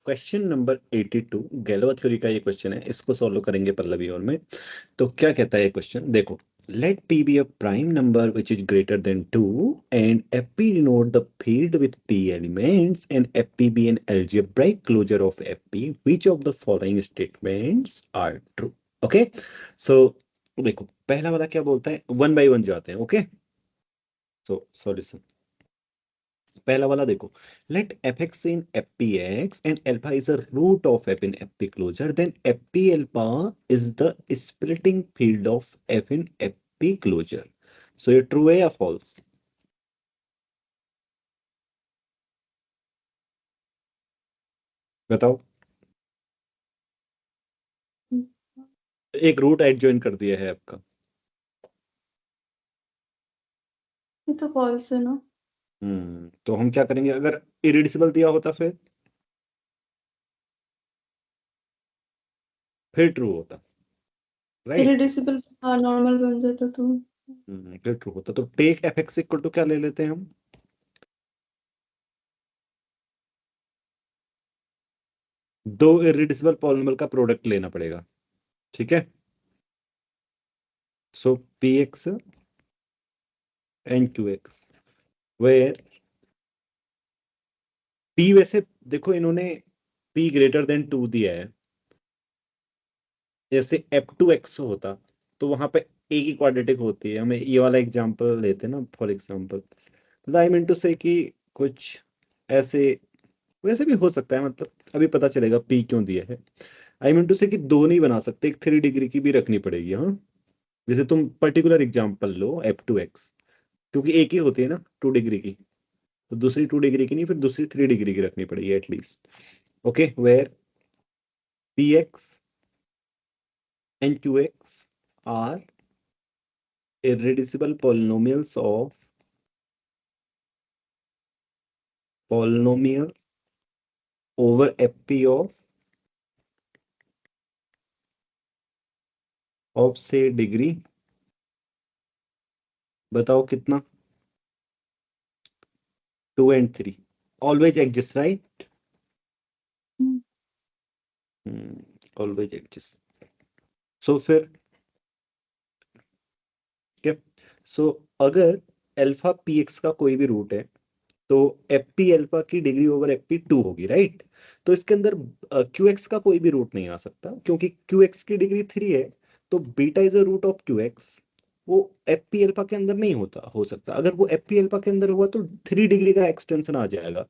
Question number 82 गैलोवा theory का ये question है, इसको सॉल्व करेंगे पल्लवी और में। तो क्या कहता है ये क्वेश्चन, देखो। Let p be a prime number which is greater than 2 and fp denote the field with p elements and fp be an algebraic closure of fp, which of the following statements are true? Okay, so देखो पहला वाला क्या बोलता है, one by one जाते हैं। Okay, so solution पहला वाला देखो, let F X in F P X and alpha is a root of F in F P closure, then F P alpha is the splitting field of F in F P closure. So ये true है या false, बताओ। एक root add join कर दिया है आपका। ये तो फॉल्स है ना। तो हम क्या करेंगे, अगर इरिड्यूसिबल दिया होता फिर ट्रू होता, राइट। इरिड्यूसिबल नॉर्मल बन जाता तो। फिर ट्रू होता, तो take F X equal to क्या ले लेते हैं हम, दो इरिड्यूसिबल पॉलिनॉमियल का प्रोडक्ट लेना पड़ेगा, ठीक है। So P X and Q X, where P, वैसे देखो इन्होंने p ग्रेटर देन 2 दिया है। जैसे f2x होता तो वहां पे a की क्वाड्रेटिक होती है, हमें ये वाला एग्जांपल लेते हैं ना फॉर एग्जांपल। मतलब आई मीन टू से कि कुछ ऐसे, वैसे भी हो सकता है, मतलब अभी पता चलेगा p क्यों दिया है। आई मीन टू से कि दो नहीं बना सकते, एक 3 डिग्री की भी रखनी पड़ेगी। हाँ, जैसे तुम पर्टिकुलर एग्जांपल लो f2x, क्योंकि एक ही होती है ना 2 डिग्री की, तो दूसरी 2 डिग्री की नहीं, फिर दूसरी 3 डिग्री की रखनी पड़ेगी at least. Okay, where px and qx are irreducible polynomials over fp of say degree, बताओ कितना, 2 and 3 always exist, right? Always exist. So फिर क्या, सो अगर अल्फा पी एक्स का कोई भी रूट है तो एफ पी अल्फा की डिग्री ओवर एफ पी 2 होगी, राइट। तो इसके अंदर क्यू एक्स का कोई भी रूट नहीं आ सकता, क्योंकि क्यू एक्स की डिग्री 3 है। तो beta is a root of Q X, वो एफ पी अल्फा के अंदर नहीं होता, हो सकता अगर वो एफ पी अल्फा के अंदर हुआ तो 3 डिग्री का एक्सटेंशन आ जाएगा,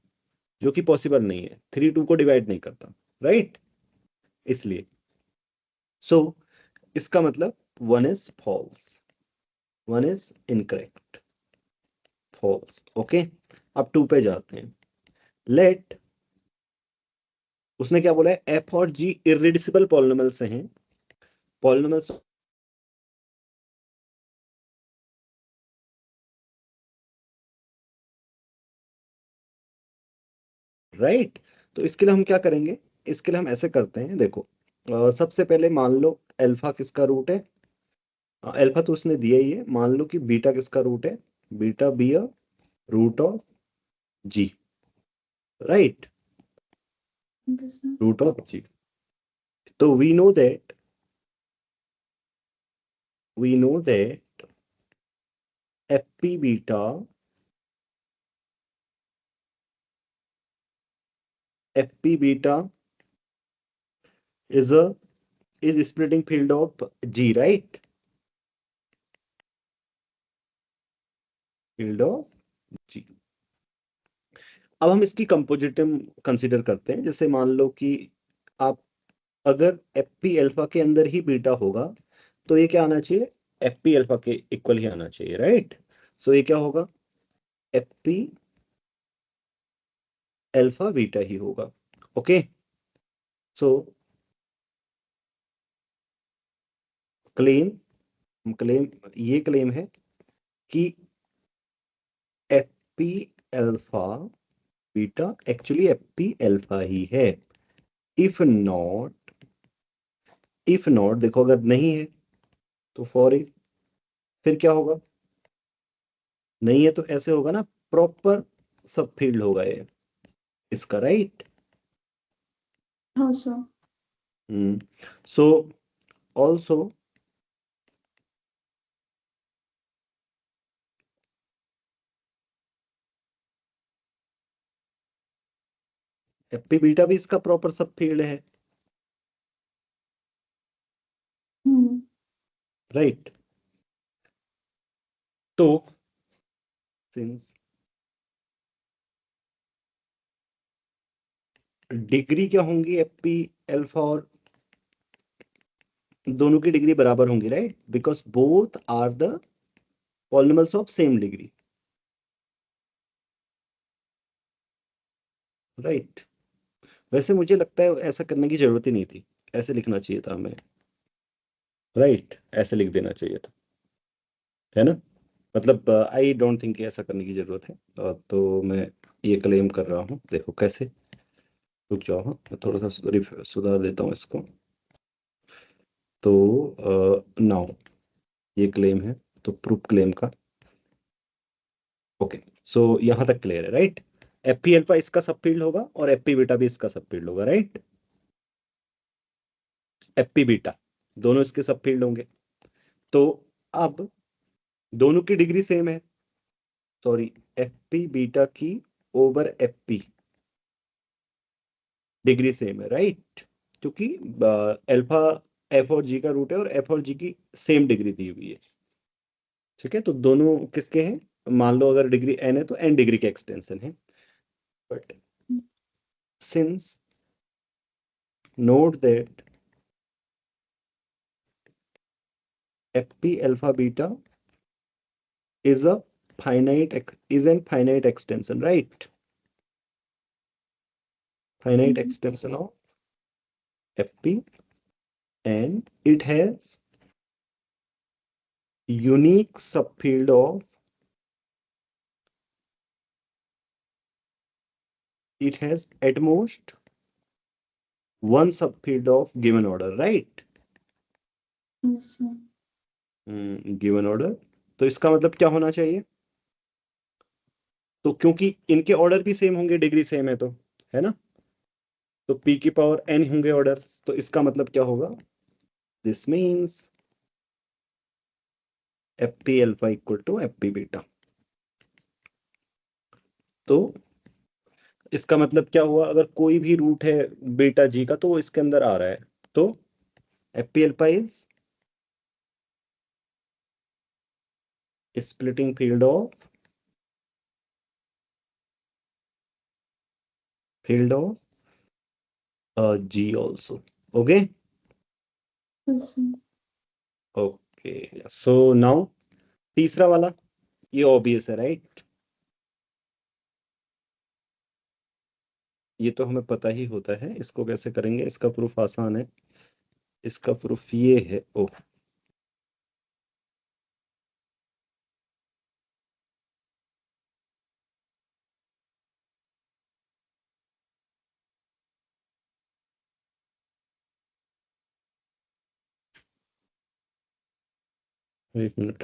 जो कि पॉसिबल नहीं है, 3 2 को डिवाइड नहीं करता, राइट। इसलिए सो इसका मतलब one is false, one is incorrect, false. Okay, अब 2 पे जाते हैं। लेट, उसने क्या बोला है, एफ और जी इरिड्यूसिबल पॉलिनॉमियल्स हैं, पॉलिनॉमियल्स, राइट। तो इसके लिए हम क्या करेंगे, इसके लिए हम ऐसे करते हैं, देखो। सबसे पहले मान लो अल्फा किसका रूट है, अल्फा तो उसने दिया ही है, मान लो कि बीटा किसका रूट है, beta be a root of G, right, root of G. तो we know that F P beta, F P beta is a is splitting field of G, right, field of G. अब हम इसकी कंपोजिटिव consider करते हैं, जैसे मान लो कि आप, अगर एफ पी अल्फा के अंदर ही बीटा होगा तो ये क्या आना चाहिए, एफ पी अल्फा के इक्वल ही आना चाहिए, राइट। सो ये क्या होगा, एफ पी अल्फा बीटा ही होगा। ओके, सो क्लेम, क्लेम, ये क्लेम है कि F P alpha beta actually F P alpha ही है। इफ नॉट, इफ नॉट देखो अगर नहीं है तो फॉर इफ, फिर क्या होगा, नहीं है तो ऐसे होगा ना, प्रॉपर सब फील्ड होगा ये इसका, राइट। हाँ सर। So also एप्पी बीटा भी इसका प्रॉपर सब फील्ड है, राइट? तो सिंस डिग्री क्या होंगी एप्पी अल्फा और दोनों की डिग्री बराबर होंगी, right? Because both are the polynomials of same degree, right? वैसे मुझे लगता है ऐसा करने की जरूरत ही नहीं थी, ऐसे लिखना चाहिए था हमें, राइट? ऐसे लिख देना चाहिए था, है ना? मतलब आई डोंट थिंक ऐसा करने की जरूरत है। तो मैं ये क्लेम कर रहा हूँ, देखो कैसे। रुक जाओ, हाँ मैं थोड़ा सा सुधार देता हूँ इसको। तो नाउ ये क्लेम है, तो प्रूफ क्लेम का, ओके। सो यहाँ तक क्लियर है, राइट? एफपी अल्फा इसका सब फील्ड होगा और एफपी बीटा भी इसका सब फील्ड होगा, राइट? एफपी बीटा दोनों इसके सब फील्ड होंगे। तो अब दोनों की डिग्री सेम है, सॉरी, एफपी बीटा की ओवर एफपी डिग्री सेम है, राइट? क्योंकि अल्फा एफ और जी का रूट है और एफ और जी की सेम डिग्री दी हुई है, ठीक है? तो दोनों किसके हैं? मान लो अगर डिग्री एन है तो एन डिग्री के एक्सटेंशन है, but since note that FP alpha beta is a is an finite extension, right? Finite extension of fp, and it has unique subfield of, it has at most one subfield of given order, right? Given order, तो इसका मतलब क्या होना चाहिए? तो क्योंकि इनके order भी सेम होंगे, डिग्री सेम है तो, है ना? तो p की पावर n होंगे ऑर्डर, तो इसका मतलब क्या होगा? This means fp alpha equal to fp beta. तो इसका मतलब क्या हुआ? अगर कोई भी रूट है बीटा जी का तो वो इसके अंदर आ रहा है, तो fp alpha is splitting field of g also, okay? Okay, so now तीसरा वाला, ये ऑब्वियस है, राइट? ये तो हमें पता ही होता है, इसको कैसे करेंगे? इसका प्रूफ आसान है, इसका प्रूफ ये है। ओह, एक मिनट।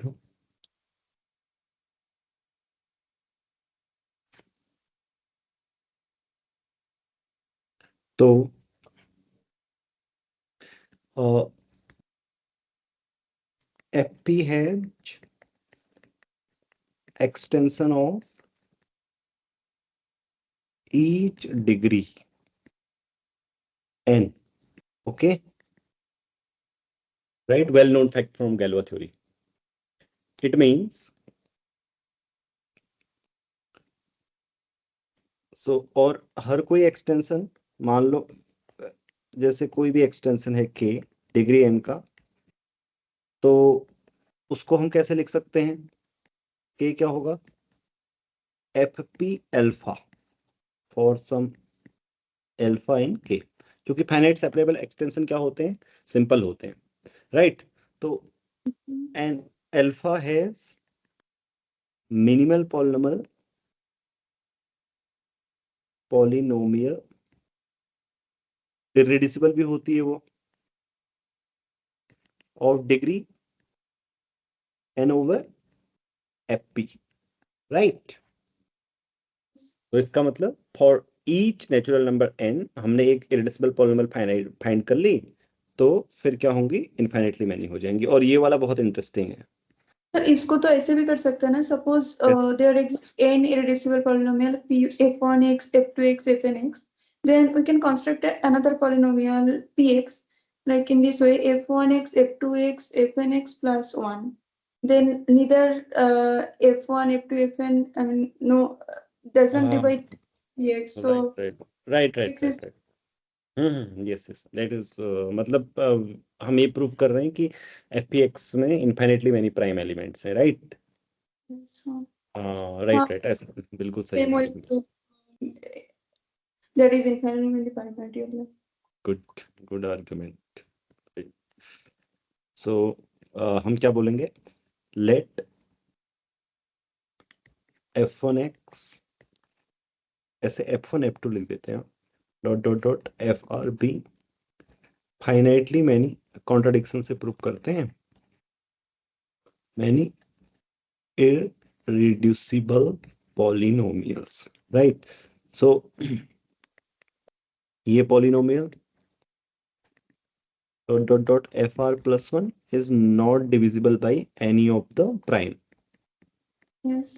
तो fp है extension of each degree n, okay? Right, well known fact from Galois theory. It means और हर कोई एक्सटेंशन, मान लो जैसे कोई भी एक्सटेंशन है k डिग्री n का, तो उसको हम कैसे लिख सकते हैं? k क्या होगा? fp alpha for some alpha in k, क्योंकि फाइनाइट सेपरेबल एक्सटेंशन क्या होते हैं? सिंपल होते हैं, राइट? तो N alpha has minimal polynomial, irreducible भी होती है वो, of degree n over fp, right? तो इसका मतलब for each natural number n हमने एक इरेड्यूसिबल पॉलिनोमियल फाइंड कर ली, तो फिर क्या होंगी, इनफाइनाइटली मैनी हो जाएंगी। और ये वाला बहुत इंटरेस्टिंग है। सर इसको तो ऐसे भी कर सकते हैं ना, suppose there exist n irreducible polynomial p f1x f2x fnx, then we can construct another polynomial px like in this way f1x f2x fnx plus 1, then neither f1 f2 fn, I mean no, doesn't हाँ, divide px, so right right right right px is right right. Yes yes, that is मतलब हम ये prove कर रहे हैं कि एफपीएक्स में infinitely many prime elements हैं, राइट। so राइट राइट, ऐसा बिल्कुल सही same है, way बिल्कुल। to, that is infinitely polynomial. Good, good argument. So हम क्या बोलेंगे, लेट f1x, ऐसे f1 f2 लिख देते हैं, dot dot dot F R B finitely many, contradiction से प्रूव करते हैं, many irreducible polynomials, right? So ये polynomial dot dot dot fr plus 1 is not divisible by any of the prime. Yes.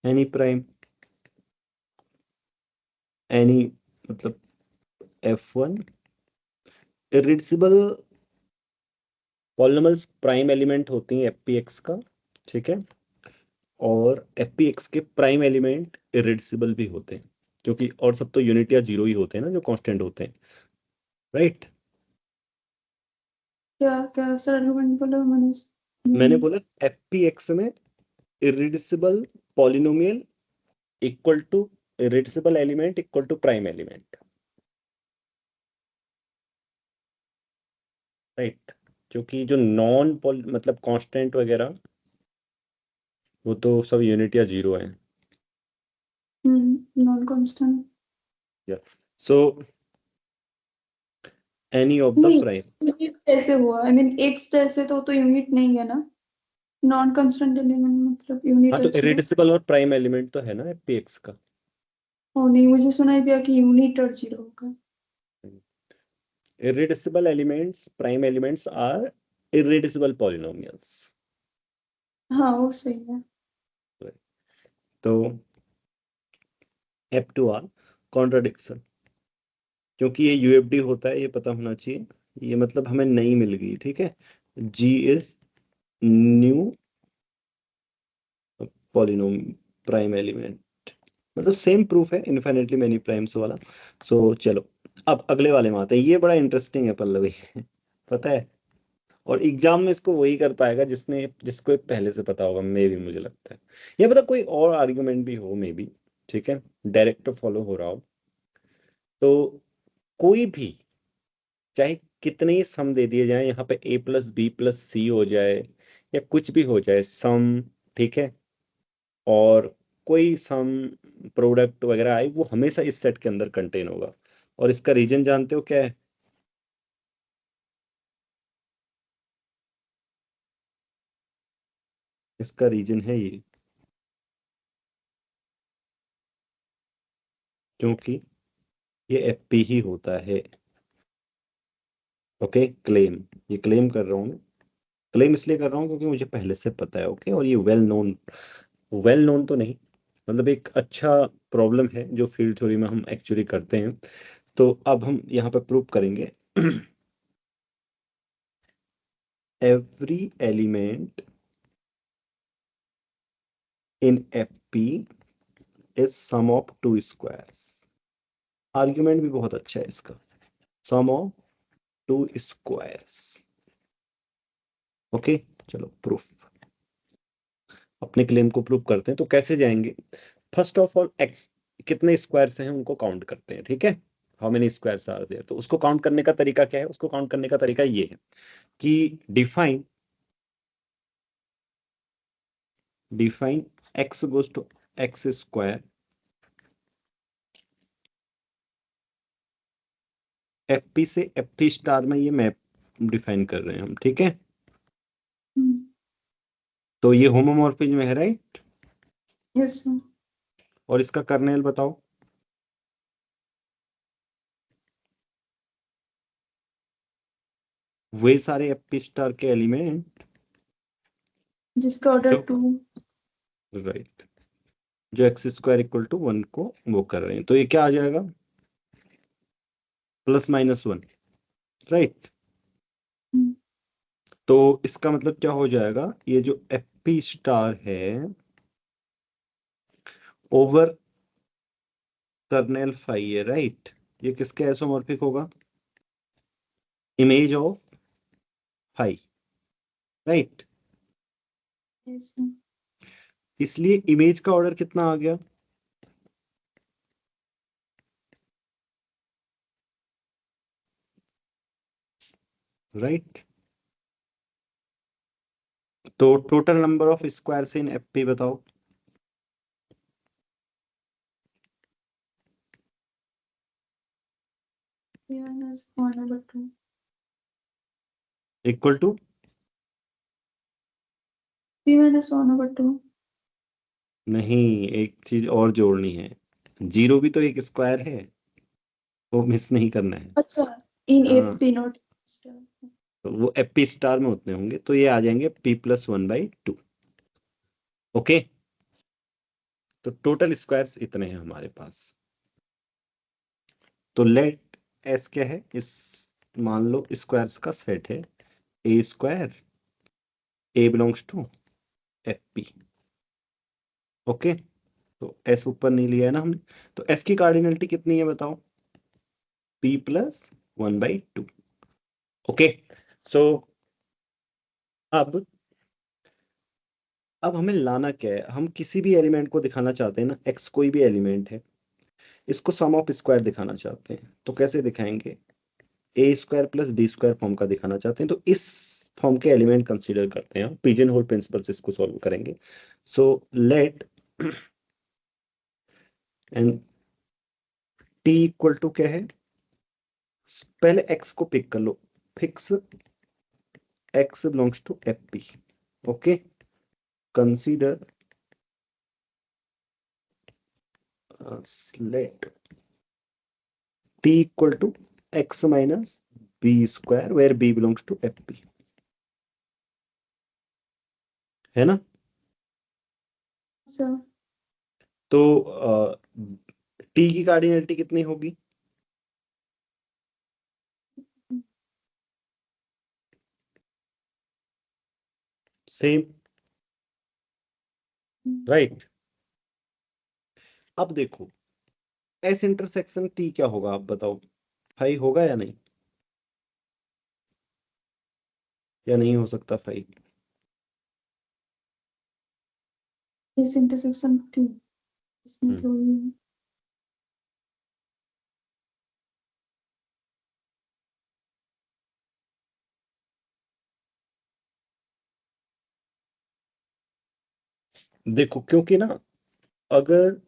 Any prime, any मतलब f1 irreducible polynomials prime element होती हैं fpx का, ठीक है। और fpx के प्राइम एलिमेंट irreducible भी होते हैं, क्योंकि और सब तो यूनिट या जीरो ही होते हैं ना, जो कांस्टेंट होते हैं, राइट। क्या क्या सर आर्गुमेंट बोला मैंने? मैंने बोला fpx में irreducible polynomial equal to irreducible element equal to prime element, right. क्योंकि जो नॉन मतलब कांस्टेंट वगैरह वो तो सब यूनिट या जीरो है। नॉन कांस्टेंट या सो एनी ऑफ द नहीं, प्राइम। यूनिट कैसे हुआ? आई मीन एक्स जैसे तो यूनिट नहीं है ना, नॉन कांस्टेंट एलिमेंट मतलब यूनिट हाँ, तो अच्छा। irreducible और प्राइम एलिमेंट तो है ना fpx का। ओ नहीं, मुझे सुनाई दिया कि यूनिट और जीरो होगा। irreducible elements, prime elements are irreducible polynomials। हाँ वो सही है। तो f2r कॉन्ट्राडिक्शन, क्योंकि ये यूएफडी होता है, ये पता होना चाहिए। ये मतलब हमें नहीं मिल गई, ठीक है। G is new polynom prime element, मतलब सेम प्रूफ है इनफाइनाइटली मेनी प्राइम्स वाला। सो चलो अब अगले वाले में आते हैं। ये बड़ा इंटरेस्टिंग है पल्लवी पता है, और एग्जाम में इसको वही कर पाएगा जिसको पहले से पता होगा, मे भी मुझे लगता है। या पता कोई और आर्ग्यूमेंट भी हो मे बी, ठीक है, डायरेक्ट फॉलो हो रहा हो। तो कोई भी, चाहे कितने ही सम दे दिए जाए, यहाँ पे a प्लस बी प्लस सी हो जाए या कुछ भी हो जाए सम, ठीक है, और कोई सम प्रोडक्ट वगैरह आए, वो हमेशा इस सेट के अंदर कंटेन होगा। और इसका रीजन जानते हो क्या है? इसका रीजन है ये, क्योंकि ये एफपी ही होता है। ओके, क्लेम, ये क्लेम कर रहा हूँ मैं। क्लेम इसलिए कर रहा हूँ क्योंकि मुझे पहले से पता है, ओके। और ये वेल नोन तो नहीं, मतलब एक अच्छा प्रॉब्लम है जो फील्ड थ्योरी में हम एक्चुअली करते हैं। तो अब हम यहाँ पे प्रूव करेंगे every element in fp is sum of two squares। Argument भी बहुत अच्छा है इसका, sum of two squares। ओके, चलो प्रूफ, अपने क्लेम को प्रूव करते हैं। तो कैसे जाएंगे? फर्स्ट ऑफ ऑल एक्स कितने स्क्वायर्स हैं उनको काउंट करते हैं, ठीक है। How many squares are there, तो उसको काउंट करने का तरीका क्या है? उसको काउंट करने का तरीका ये है कि define X goes to X square, FP से एफपी स्टार में ये मैप डिफाइन कर रहे हैं हम, ठीक है। तो ये होमोमॉर्फिज्म है, राइट। Yes sir. और इसका कर्नेल बताओ। वे सारे एपी स्टार के एलिमेंट जिसका ऑर्डर जो 2। राइट, जो एक्स स्क्वायर इक्वल टू 1 को वो कर रहे हैं, तो ये क्या आ जाएगा, +-1, राइट। तो इसका मतलब क्या हो जाएगा, ये जो एपी स्टार है ओवर कर्नेल फाई है, राइट। ये किसके आइसोमॉर्फिक होगा, इमेज ऑफ फाई, राइट। इसलिए इमेज का ऑर्डर कितना आ गया, राइट। तो total number of squares in F P बताओ। Equal to P-1/2। नहीं, एक चीज और जोड़नी है, जीरो भी तो एक स्क्वायर है, वो मिस नहीं करना है। अच्छा, इन हाँ, FP नोट। तो वो एपी स्टार में उतने होंगे, तो ये आ जाएंगे P+1/2। ओके, तो टोटल स्क्वायर्स इतने हैं हमारे पास। तो लेट एस क्या है, इस मान लो स्क्वायर्स का सेट है, A square, A belongs to F P. Okay, तो एस ऊपर नहीं लिया है ना हमने, तो एस की कार्डिनलिटी कितनी है बताओ, P+1/2। ओके, सो अब हमें लाना क्या है, हम किसी भी एलिमेंट को दिखाना चाहते हैं ना, एक्स कोई भी एलिमेंट है, इसको सम ऑफ स्क्वायर दिखाना चाहते हैं, तो कैसे दिखाएंगे, A square plus B square form का दिखाना चाहते हैं, तो इस फॉर्म के एलिमेंट कंसीडर करते हैं, पिजन होल प्रिंसिपल से इसको सॉल्व करेंगे। So let and T equal to क्या है, पहले एक्स को पिक कर लो, fix X belongs to F P. Okay, consider let T equal to X minus B square where B belongs to F P, है ना। Sir, तो T की कार्डिनलिटी कितनी होगी, सेम, राइट। अब देखो एस इंटरसेक्शन टी क्या होगा, आप बताओ, 5 होगा या नहीं, या नहीं हो सकता 5। इस इंटरसेक्शन T इसमें हम्म, थोड़ी देखो क्योंकि ना, अगर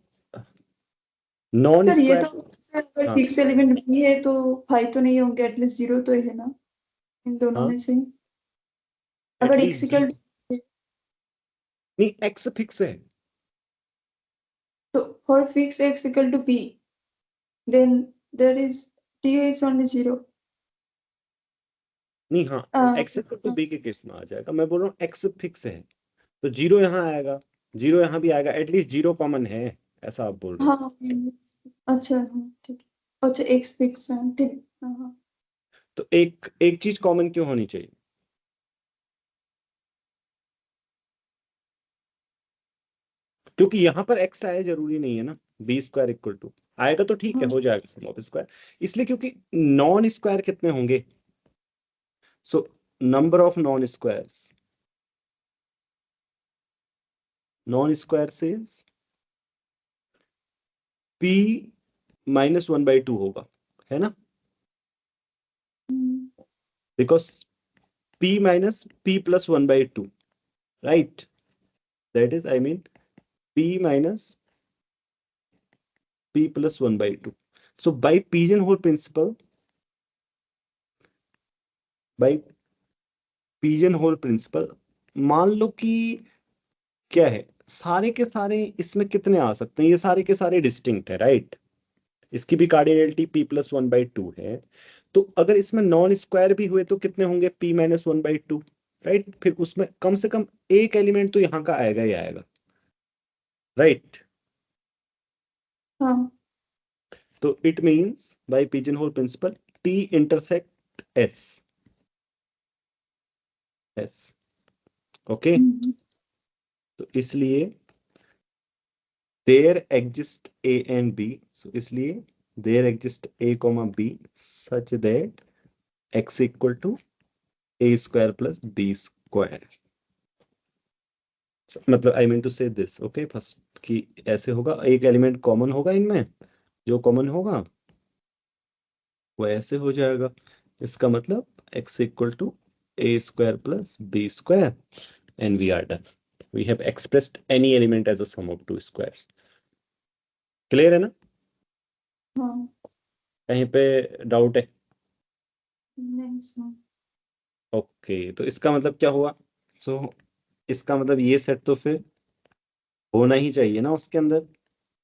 नॉन सर, ये तो स्क्वायर, अगर हाँ फिक्स एलिमेंट भी है तो 5 तो नहीं होंगे, एटलीस्ट 0 तो है ना इन दोनों हाँ, में से। अगर एटलीस्ट x जी, इक्वल नहीं एक्स फिक्स है, तो for fix x equal to p, then there is t is only 0। नहीं हाँ, एक्स इक्वल टू बी के केस में आ जाएगा, मैं बोल रहा हूँ एक्स फिक्स है, तो जीरो यहाँ आएगा, जीरो यहाँ भी आएगा, एटलीस्ट जीरो कॉमन है, ऐसा आप बोल रहे हो। हाँ, अच्छा, हाँ, ठीक है, अच्छा x फिक्स है, ठीक, हाँ हाँ। तो एक एक चीज कॉमन क्यों होनी चाहिए, क्योंकि यहाँ पर एक्स आया जरूरी नहीं है ना, बी स्क्वायर इक्वल टू आएगा तो ठीक है, हाँ, हो जाएगा सम ऑफ स्क्वायर, इसलिए क्योंकि नॉन स्क्वायर कितने होंगे, so number of non square से P-1/2 होगा, है ना, because P-P+1/2, right, that is I mean P-P+1/2। So by pigeonhole principle, by pigeonhole principle, मान लो कि क्या है, सारे के सारे इसमें कितने आ सकते हैं, ये सारे के सारे डिस्टिंक्ट है राइट। इसकी भी कार्डिनलिटी p+1/2 है। तो अगर इसमें नॉन स्क्वायर भी हुए तो कितने होंगे, p-1/2 राइट। फिर उसमें कम से कम एक एलिमेंट तो यहाँ का आएगा ही आएगा राइट। हाँ तो it means by pigeonhole principle t intersect s okay. तो इसलिए there exist a and b, सो इसलिए there exist a, b such that x equal to a² + b²। मतलब I mean to say this okay first कि ऐसे होगा, एक element common होगा इनमें, जो कॉमन होगा वो ऐसे हो जाएगा। इसका मतलब x equal to a² + b², and we are done. We have expressed any element as a sum of two squares. Clear है ना, हाँ कहीं पे डाउट है? नहीं सर। ओके तो इसका मतलब क्या हुआ, सो इसका मतलब ये सेट तो फिर होना ही चाहिए ना उसके अंदर।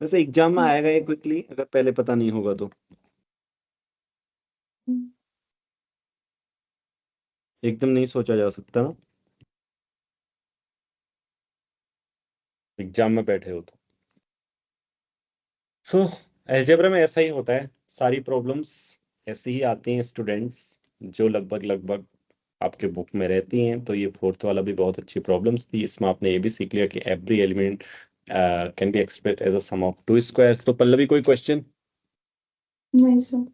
वैसे एग्जाम में आएगा ये क्विकली, अगर पहले पता नहीं होगा तो एकदम नहीं सोचा जा सकता ना, एग्जाम में बैठे हो तो। सो अलजेब्रा में ऐसा ही होता है, सारी प्रॉब्लम्स ऐसी ही आती हैं स्टूडेंट्स, जो लगभग लगभग आपके बुक में रहती हैं। तो ये फोर्थ वाला भी बहुत अच्छी प्रॉब्लम्स थी, इसमें आपने ये भी सीख लिया कि every element can be expressed as a sum of two squares. तो पल्लवी कोई क्वेश्चन? नहीं सर।